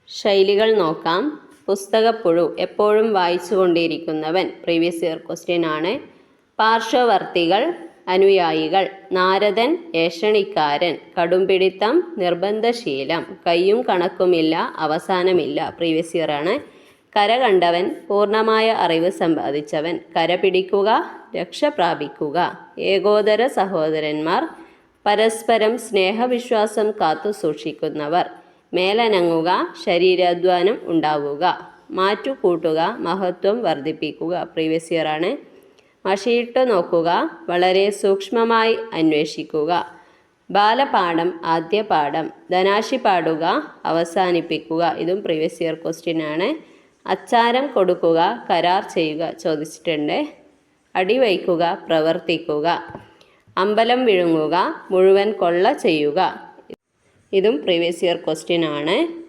ശൈലികൾ നോക്കാം. പുസ്തകപ്പുഴു, എപ്പോഴും വായിച്ചു കൊണ്ടിരിക്കുന്നവൻ, പ്രീവിയസ് ഇയർ ക്വസ്റ്റ്യൻ ആണ്. പാർശ്വവർത്തികൾ, അനുയായികൾ. നാരദൻ, ഏഷണിക്കാരൻ. കടുംപിടിത്തം, നിർബന്ധശീലം. കയ്യും കണക്കുമില്ല, അവസാനമില്ല, പ്രീവിയസ് ഇയർ ആണ്. കര കണ്ടവൻ, പൂർണ്ണമായ അറിവ് സമ്പാദിച്ചവൻ. കര പിടിക്കുക, രക്ഷ പ്രാപിക്കുക. ഏകോദര സഹോദരന്മാർ, പരസ്പരം സ്നേഹവിശ്വാസം കാത്തു സൂക്ഷിക്കുന്നവർ. മേലനങ്ങുക, ശരീരാധ്വാനം ഉണ്ടാവുക. മാറ്റുകൂട്ടുക, മഹത്വം വർദ്ധിപ്പിക്കുക, പ്രീവിയസ് ഇയർ ആണ്. മഷിയിട്ട് നോക്കുക, വളരെ സൂക്ഷ്മമായി അന്വേഷിക്കുക. ബാലപാഠം, ആദ്യ പാഠം. ധനാശി പാടുക, അവസാനിപ്പിക്കുക, ഇതും പ്രീവിയസ് ഇയർ ക്വസ്റ്റ്യൻ ആണ്. അച്ചാരം കൊടുക്കുക, കരാർ ചെയ്യുക, ചോദിച്ചിട്ടുണ്ട്. അടിവയ്ക്കുക, പ്രവർത്തിക്കുക. അമ്പലം വിഴുങ്ങുക, മുഴുവൻ കൊള്ള ചെയ്യുക, ഇതും പ്രീവിയസ് ഇയർ ക്വസ്റ്റ്യൻ ആണ്.